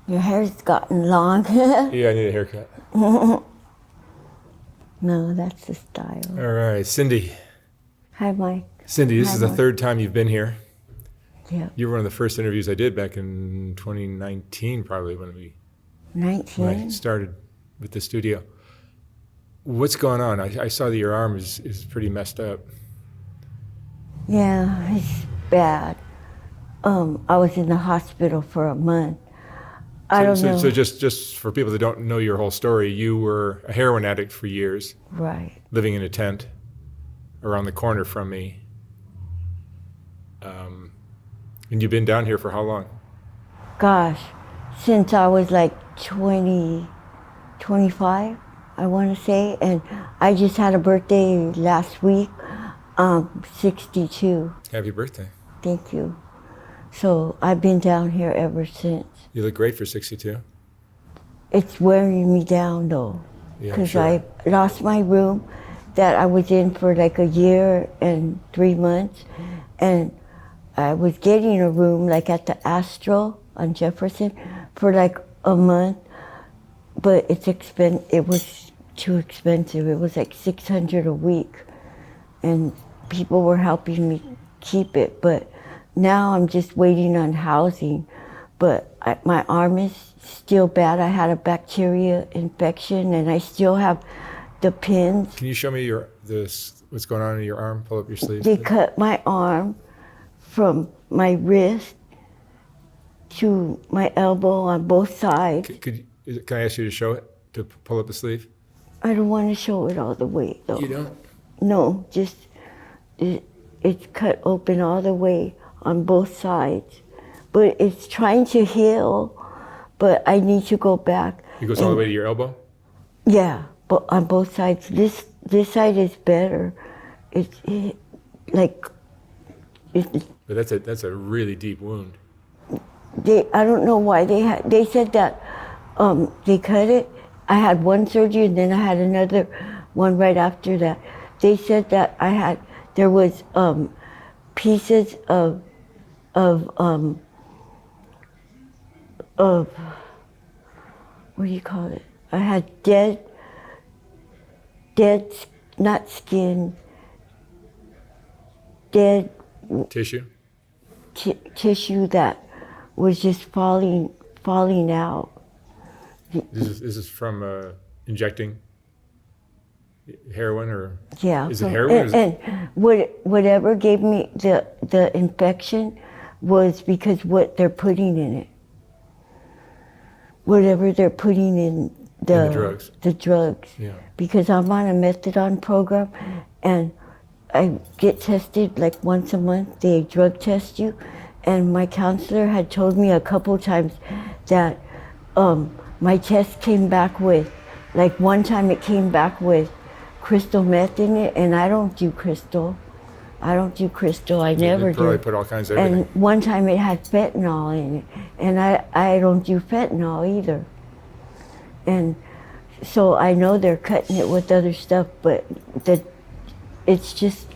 Your hair's gotten long. Yeah, I need a haircut. No, that's the style. All right, Cindy. Hi, Mike. Cindy, this Hi, is the Mike. third time you've been here. Yeah. You were one of the first interviews I did back in 2019, probably when 19? I started with the studio. What's going on? I saw that your arm is pretty messed up. Yeah, it's bad. I was in the hospital for a month. I don't know. So just for people that don't know your whole story, you were a heroin addict for years. Right. Living in a tent around the corner from me. And you've been down here for how long? Gosh, since I was like 20, 25, I want to say. And I just had a birthday last week, 62. Happy birthday. Thank you. So I've been down here ever since. You look great for 62. It's wearing me down though, Yeah, because sure. I lost my room that I was in for like a year and 3 months, and I was getting a room like at the Astro on Jefferson for like a month, but it was too expensive. It was like $600 a week, and people were helping me keep it, but now I'm just waiting on housing. But my arm is still bad. I had a bacteria infection, and I still have the pins. Can you show me what's going on in your arm? Pull up your sleeve. They cut my arm from my wrist to my elbow on both sides. Can I ask you to show it, to pull up the sleeve? I don't want to show it all the way though. You don't? No, just it's cut open all the way on both sides. But it's trying to heal, but I need to go back. It goes all the way to your elbow? Yeah, but on both sides. This side is better. It's But that's a really deep wound. I don't know why they said that they cut it. I had one surgery and then I had another one right after that. They said that there was pieces of what do you call it? I had dead, not skin, dead Tissue? tissue that was just falling out. This is from injecting heroin, or Yeah. is it heroin? And whatever gave me the infection was because what they're putting in it. Whatever they're putting in the drugs. The drugs. Yeah. Because I'm on a Methadone program, and I get tested like once a month. They drug test you, and my counselor had told me a couple times that my test came back with, like one time it came back with crystal meth in it, and I don't do crystal. I never do. Probably put all kinds of everything. And one time it had fentanyl in it, and I don't do fentanyl either. And so I know they're cutting it with other stuff, but it's just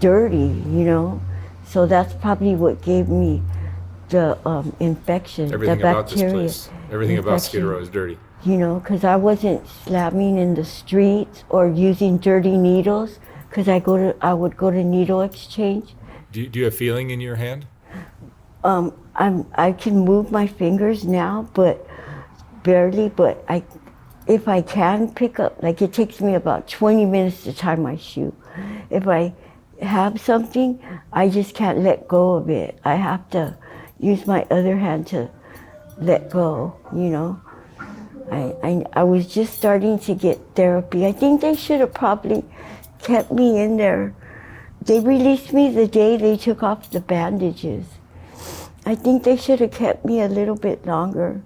dirty, you know? So that's probably what gave me the infection, Everything the about this bacteria. place, everything about Skid infection. Row is dirty. You know, because I wasn't slamming in the streets or using dirty needles, because I would go to needle exchange. Do you have feeling in your hand? I can move my fingers now, but barely. But if I can pick up, like it takes me about 20 minutes to tie my shoe. If I have something, I just can't let go of it. I have to use my other hand to let go, you know. I was just starting to get therapy. I think they should have probably kept me in there. They released me the day they took off the bandages. I think they should have kept me a little bit longer.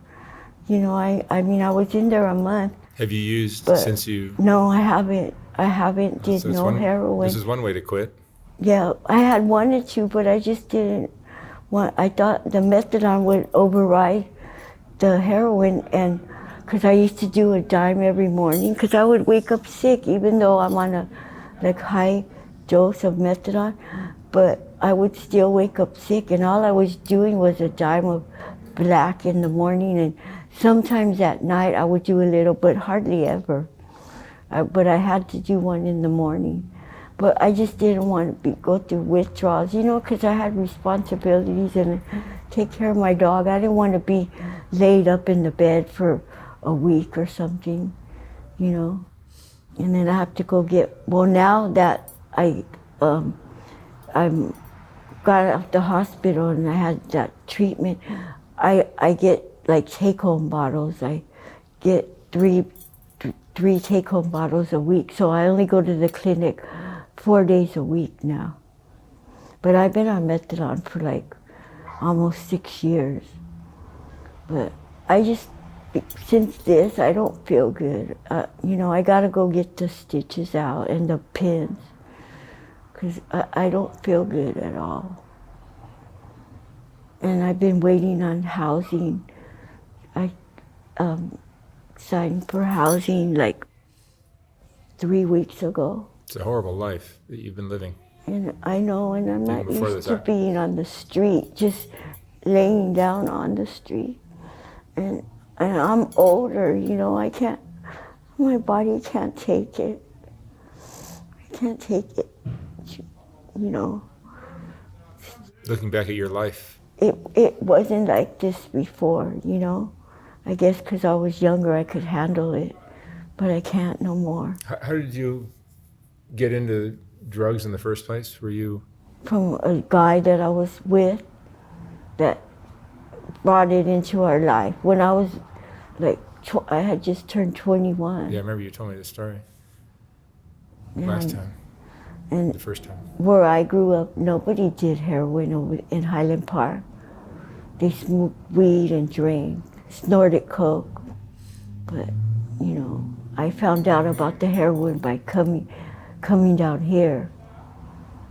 You know, I mean, I was in there a month. Have you used since you? No, I haven't. I haven't did no heroin. This is one way to quit. Yeah, I had wanted to, but I just didn't want. I thought the methadone would override the heroin, and because I used to do a dime every morning, because I would wake up sick even though I'm on a high dose of methadone, but I would still wake up sick, and all I was doing was a dime of black in the morning, and sometimes at night I would do a little, but hardly ever. But I had to do one in the morning. But I just didn't want to go through withdrawals, you know, because I had responsibilities and take care of my dog. I didn't want to be laid up in the bed for a week or something, you know. And then I have to go well, now that I'm got out of the hospital and I had that treatment, I get like take-home bottles. I get three take-home bottles a week. So I only go to the clinic 4 days a week now. But I've been on methadone for like almost 6 years. But since this, I don't feel good. You know, I gotta go get the stitches out and the pins, because I don't feel good at all. And I've been waiting on housing. I signed for housing like 3 weeks ago. It's a horrible life that you've been living. And I know, and I'm not Before used this to being on the street, just laying down on the street. And I'm older, you know, my body can't take it. I can't take it, you know. Looking back at your life. It wasn't like this before, you know. I guess because I was younger I could handle it, but I can't no more. How did you get into drugs in the first place? Were you? From a guy that I was with that brought it into our life. When I was like, I had just turned 21. Yeah, I remember you told me the story And- last time, And the first time. where I grew up, nobody did heroin over in Highland Park. They smoked weed and drank, snorted coke. But, you know, I found out about the heroin by coming down here.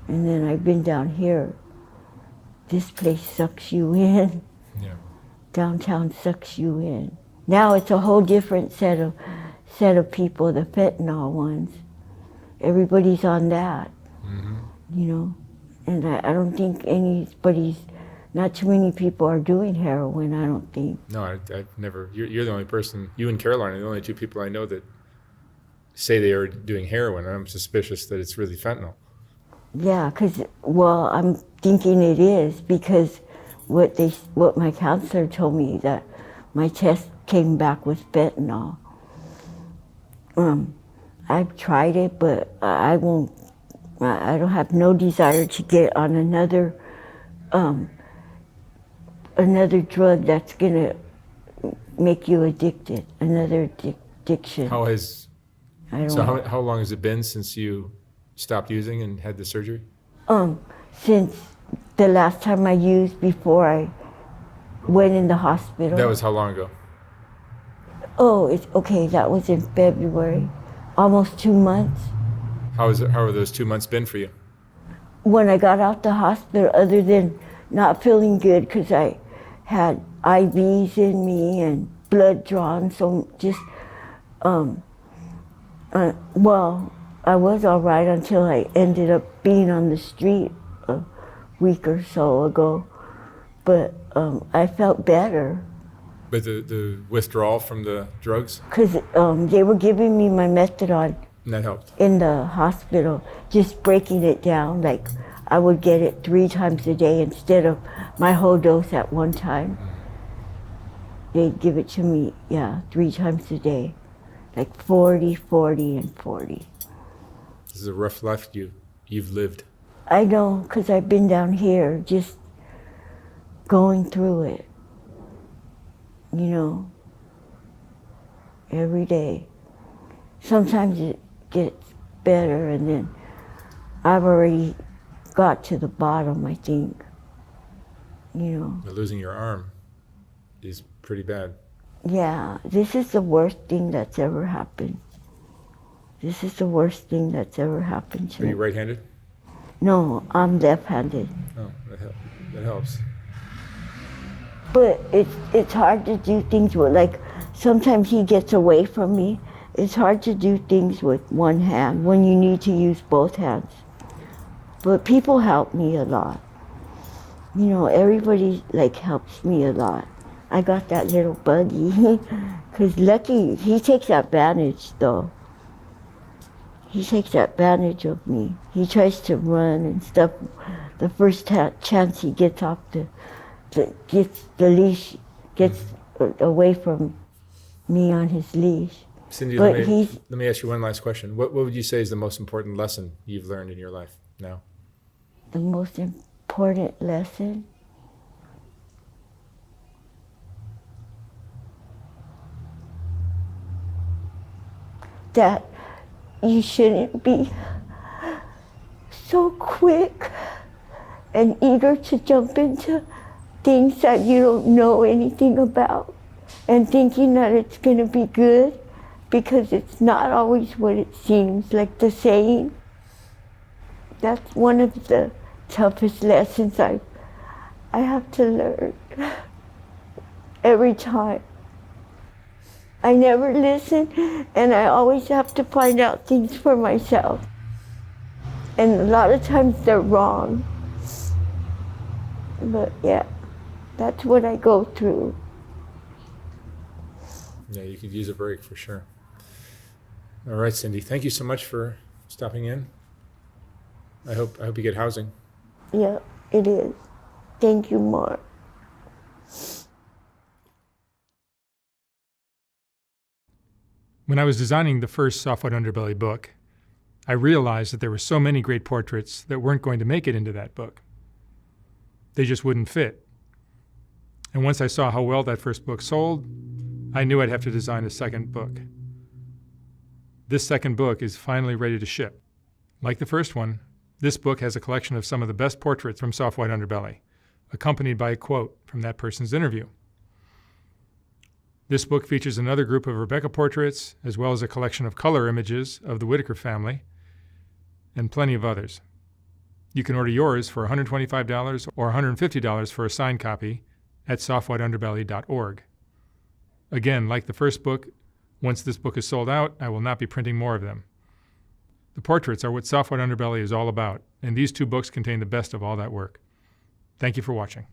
And then I've been down here. This place sucks you in. Yeah. Downtown sucks you in. Now it's a whole different set of people, the fentanyl ones. Everybody's on that, you know. And I don't think not too many people are doing heroin, I don't think. No, I've never. You're the only person. You and Caroline are the only two people I know that say they are doing heroin. I'm suspicious that it's really fentanyl. Yeah, well, I'm thinking it is because what my counselor told me, that my test came back with fentanyl. I've tried it, but I won't. I don't have no desire to get on another drug that's gonna make you addicted. Another addiction. How know. How long has it been since you stopped using and had the surgery? Since the last time I used before I went in the hospital. That was how long ago? Oh, it's okay. That was in February, almost 2 months. How have those 2 months been for you? When I got out the hospital, other than not feeling good because I had IVs in me and blood drawn, so just well, I was all right until I ended up being on the street a week or so ago. But I felt better. But the withdrawal from the drugs? Because they were giving me my methadone And that helped. in the hospital, just breaking it down. Like I would get it 3 times a day instead of my whole dose at one time. They'd give it to me, 3 times a day. Like 40, 40, and 40. This is a rough life you've lived. I know, because I've been down here just going through it, you know, every day. Sometimes it gets better, and then I've already got to the bottom, I think, you know. But losing your arm is pretty bad. Yeah, this is the worst thing that's ever happened. This is the worst thing that's ever happened to Are me. you right-handed? No, I'm left-handed. Oh, that helps. But it's hard to do things with, like, sometimes he gets away from me. It's hard to do things with one hand when you need to use both hands. But people help me a lot. You know, everybody, like, helps me a lot. I got that little buggy. Because Lucky, he takes advantage, though. He takes advantage of me. He tries to run and stuff. The first chance he gets off gets the leash, gets away from me on his leash. Cindy, But let me ask you one last question. What would you say is the most important lesson you've learned in your life now? The most important lesson? That you shouldn't be so quick and eager to jump into things that you don't know anything about and thinking that it's going to be good, because it's not always what it seems, like the saying. That's one of the toughest lessons I have to learn every time. I never listen, and I always have to find out things for myself. And a lot of times they're wrong. But yeah, that's what I go through. Yeah, you could use a break for sure. All right, Cindy, thank you so much for stopping in. I hope you get housing. Yeah, it is. Thank you, Mark. When I was designing the first Soft White Underbelly book, I realized that there were so many great portraits that weren't going to make it into that book. They just wouldn't fit. And once I saw how well that first book sold, I knew I'd have to design a second book. This second book is finally ready to ship. Like the first one, this book has a collection of some of the best portraits from Soft White Underbelly, accompanied by a quote from that person's interview. This book features another group of Rebecca portraits, as well as a collection of color images of the Whitaker family, and plenty of others. You can order yours for $125 or $150 for a signed copy at softwhiteunderbelly.org. Again, like the first book, once this book is sold out, I will not be printing more of them. The portraits are what Soft White Underbelly is all about, and these two books contain the best of all that work. Thank you for watching.